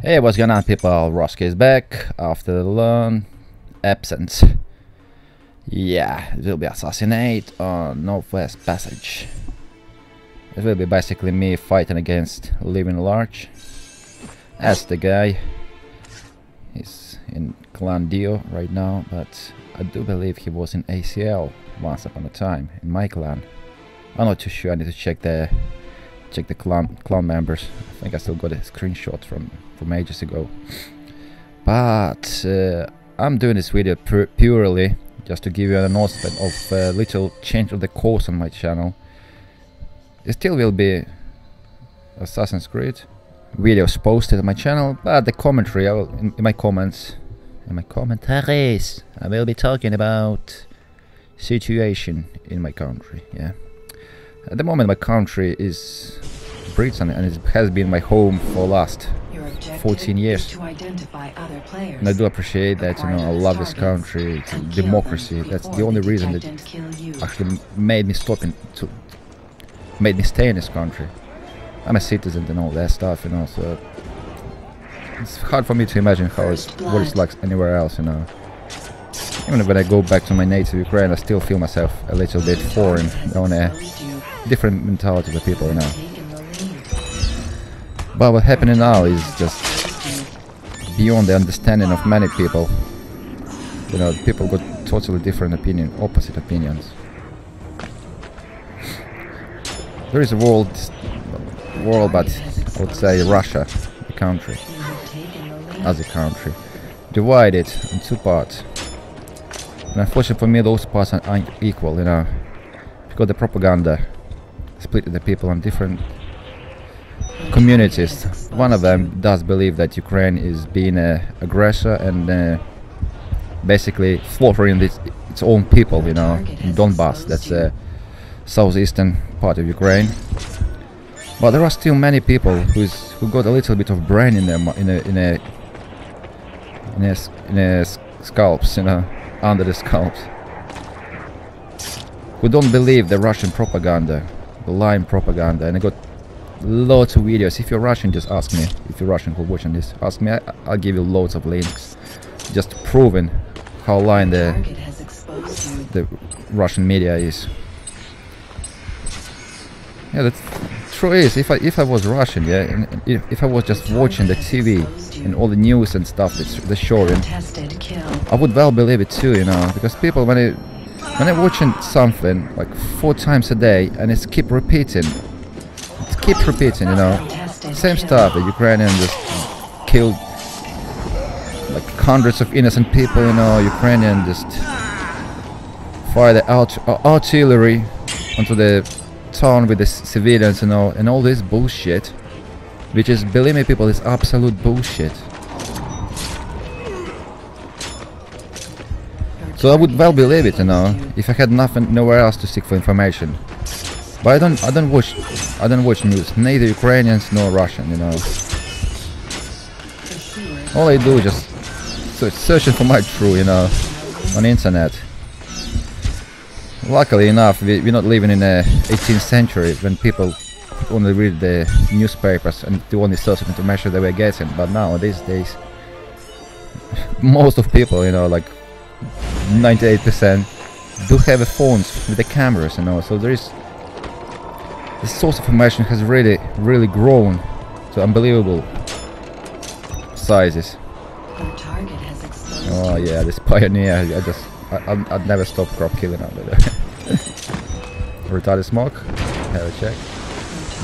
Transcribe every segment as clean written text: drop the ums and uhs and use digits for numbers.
Hey, what's going on, people? Roski is back after the long absence. Yeah, it will be Assassinate on Northwest Passage. It will be basically me fighting against Living Large as the guy. He's in Clan Dio right now, but I do believe he was in ACL once upon a time in my clan. I'm not too sure. I need to check the clan members. I think I still got a screenshot from ages ago. But I'm doing this video purely just to give you an announcement of a little change of the course on my channel. It still will be Assassin's Creed videos posted on my channel, but the commentary, in my commentaries, I will be talking about situation in my country. Yeah, at the moment my country is Britain, and it has been my home for last 14 years. And I do appreciate that, you know, I love this country, it's democracy. That's the only reason that actually made me made me stay in this country. I'm a citizen and all that stuff, you know, so it's hard for me to imagine what it's like anywhere else, you know. Even when I go back to my native Ukraine, I still feel myself a little bit foreign, on a different mentality of people, you know. But what's happening now is just beyond the understanding of many people. You know, people got totally different opposite opinions. There is a world, but I would say Russia, the country, as a country, divided in two parts. And unfortunately for me, those parts aren't equal, you know, because the propaganda split the people on different communities. One of them does believe that Ukraine is being an aggressor and basically slaughtering its own people, you know, in Donbasse. That's the southeastern part of Ukraine. But there are still many people who got a little bit of brain in them, in their scalps, you know, under the scalps, who don't believe the Russian propaganda, the lying propaganda. And I got loads of videos. If you're Russian, just ask me. If you're Russian who watching this, ask me. I'll give you loads of links, just proving how lying the Russian media is. Yeah, the truth is, if I was Russian, yeah, and if I was just watching the TV and all the news and stuff that's they're showing, I would well believe it too, you know, because people when they're watching something like 4 times a day and it's keep repeating, you know, same stuff. The Ukrainians just killed like hundreds of innocent people, you know. Ukrainians just fire the artillery onto the town with the civilians, you know, and all this bullshit, which is, believe me people, is absolute bullshit. So I would well believe it, you know, if I had nowhere else to seek for information. But I don't watch news, neither Ukrainians nor Russian, you know. All I do is just searching for my truth, you know, on the internet. Luckily enough, we're not living in the 18th century when people only read the newspapers and the only source of information they were getting. But now, these days, most of people, you know, like 98%, do have phones with the cameras, you know. So the source of information has really grown to unbelievable sizes. Oh yeah, this pioneer, I'd never stop crop killing out there. Retarded smoke, have a check.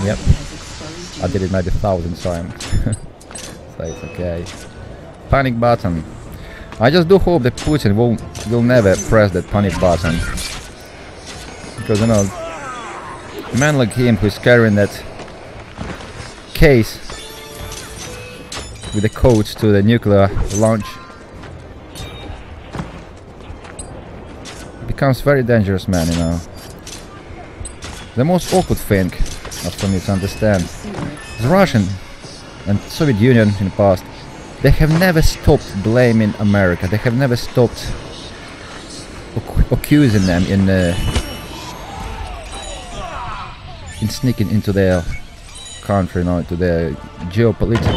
Yep, I did it maybe 1,000 times. So it's okay. Panic button. I just do hope that Putin will never press that panic button, because, you know, a man like him who's carrying that case with the codes to the nuclear launch becomes very dangerous man, you know. The most awkward thing, not for me to understand, is Russian and Soviet Union in the past, they have never stopped blaming America. They have never stopped accusing them in sneaking into their country, you know, to their geopolitical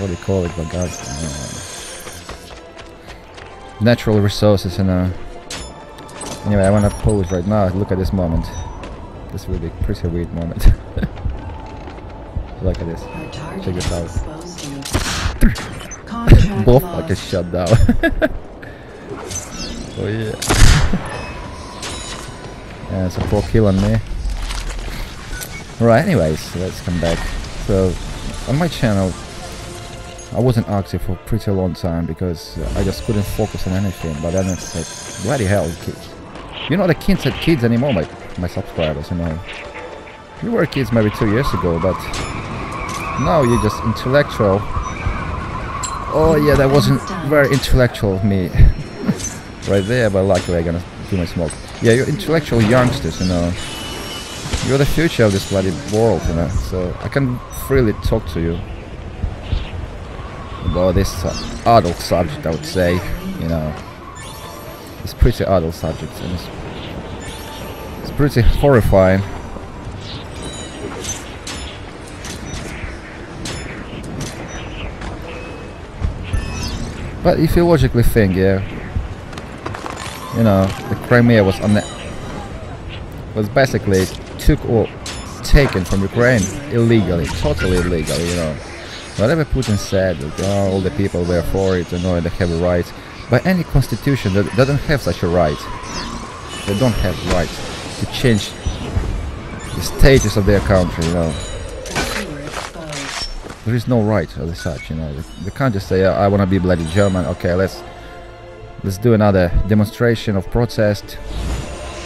what do you call it, but God, natural resources, you know. Anyway, I wanna pause right now. Look at this moment. This will be a pretty weird moment. Look at this. Check this out. Both like a shutdown. Oh yeah. Yeah, it's a pro kill on me. Right, anyways, let's come back. So, on my channel, I wasn't active for a pretty long time because I just couldn't focus on anything. But then it's like, bloody hell, kids. You're not a kids anymore, my subscribers, you know. You were kids maybe 2 years ago, but now you're just intellectual. Oh yeah, that wasn't very intellectual of me right there, but luckily I'm gonna do my smoke. Yeah, you're intellectual youngsters, you know. You're the future of this bloody world, you know. So I can freely talk to you about this adult subject, I would say, you know. It's pretty adult subject, and it's pretty horrifying. But if you logically think, yeah, you know, the Crimea was basically took or taken from Ukraine illegally, totally illegally, you know. Whatever Putin said, that, oh, all the people were for it, you know, they have a right. By any constitution, that doesn't have such a right. They don't have right to change the status of their country, you know. There is no right as such, you know. They can't just say, I want to be bloody German. Okay, let's do another demonstration of protest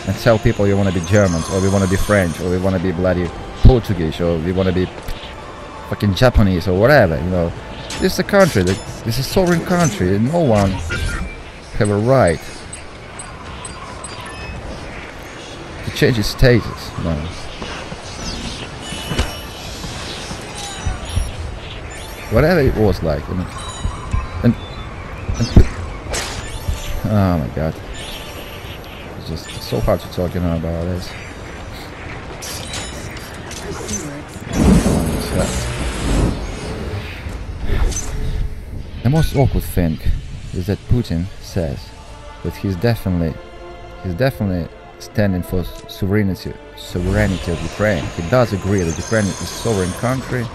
and tell people you want to be Germans, or we want to be French, or we want to be bloody Portuguese, or we want to be fucking Japanese, or whatever, you know. This is a country, this is a sovereign country, and no one have a right to change its status, you know. Whatever it was like, you know. And oh my god, it's just so hard to talk, you know, about this. The most awkward thing is that Putin says that he's definitely standing for sovereignty of Ukraine. He does agree that Ukraine is a sovereign country,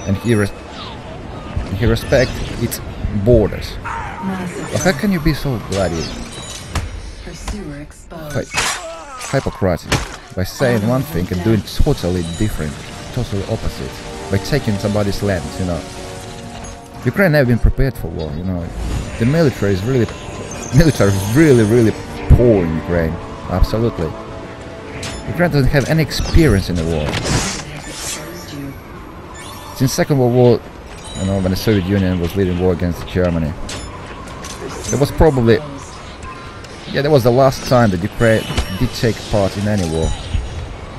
and he respects its borders. But how can you be so bloody hypocritic by saying one thing and doing totally different, totally opposite, by taking somebody's land, you know? Ukraine never been prepared for war, you know. The military is really poor in Ukraine, absolutely. Ukraine doesn't have any experience in the war. Since Second World War, you know, when the Soviet Union was leading war against Germany, there was probably, yeah, that was the last time that Ukraine did take part in any war.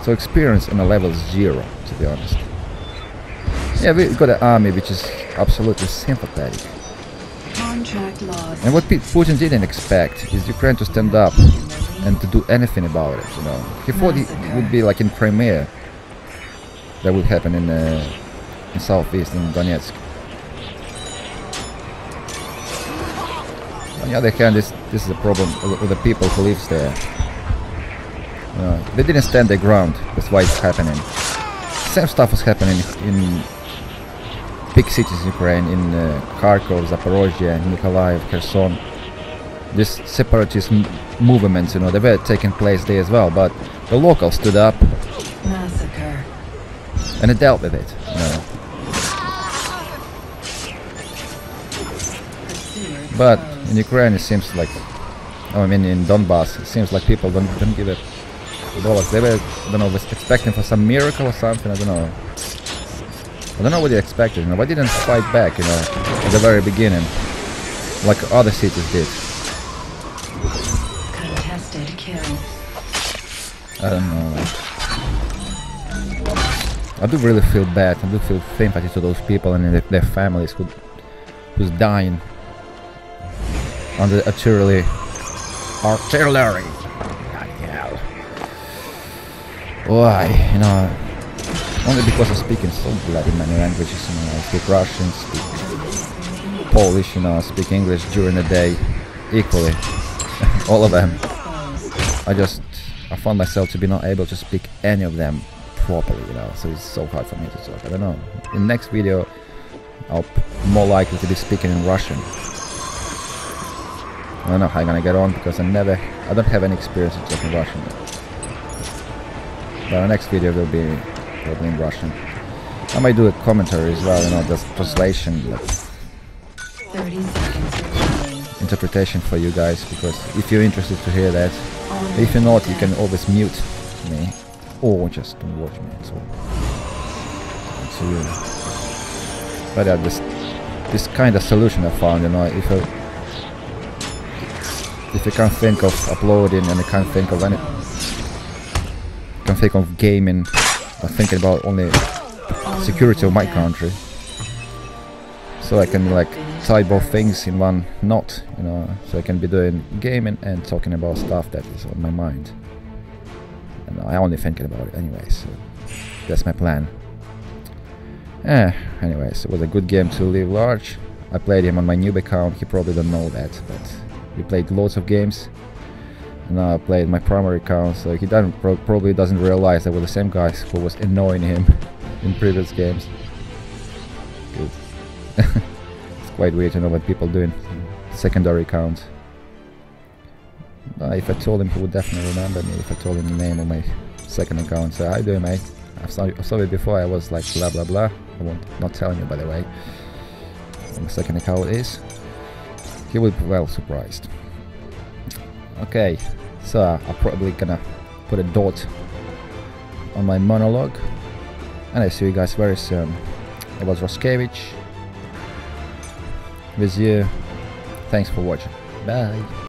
So experience on a level 0, to be honest. Yeah, we got an army which is absolutely sympathetic. And what Putin didn't expect is Ukraine to stand up and to do anything about it, you know. He thought it would be like in Crimea, that would happen in southeast, in Donetsk. On the other hand, this is a problem with the people who live there. They didn't stand their ground, that's why it's happening. Same stuff was happening in big cities in Ukraine, in Kharkov, Zaporozhye, Nikolaev, Kherson. These separatist movements, you know, they were taking place there as well, but the locals stood up and they dealt with it, you know. But in Ukraine it seems like, I mean in Donbas, it seems like people don't give a dollars. They were, I don't know, was expecting for some miracle or something, I don't know. I don't know what they expected, you know. Why didn't fight back, you know, at the very beginning, like other cities did? Contested kill. I don't know. I do really feel bad. I do feel sympathy to those people and their families who's dying under artillery. Bloody hell. Why, you know? Only because I'm speaking so bloody many languages, you know, I speak Russian, speak Polish, you know, I speak English during the day, equally, all of them. I found myself to be not able to speak any of them properly, you know, so it's so hard for me to talk. I don't know. In the next video, I'll more likely to be speaking in Russian. I don't know how I'm gonna get on because I don't have any experience in talking Russian yet. But the next video will be probably in Russian. I might do a commentary as well, you know, just translation, like 30 seconds. Interpretation for you guys, because if you're interested to hear that, if you're not, you can always mute me or just don't watch me. So it's you. But yeah, this kind of solution I found, you know, if you can't think of uploading and you can't think of any, can't think of gaming, but thinking about only security of my country, so I can like tie both things in one knot, you know, so I can be doing gaming and talking about stuff that is on my mind. And I only thinking about it anyway, so that's my plan. Anyways, it was a good game to live large. I played him on my noob account. He probably don't know that, but we played loads of games. And now I played my primary account, so he probably doesn't realize that we're the same guys who was annoying him in previous games. It's quite weird to know what people doing secondary account. If I told him, he would definitely remember me. If I told him the name of my second account, so how you doing, mate? I saw it before. I was like blah blah blah. Not telling you, by the way, what my second account is. He will be well surprised. Okay, so I'm probably gonna put a dot on my monologue, and I see you guys very soon. It was Roskevich with you. Thanks for watching. Bye.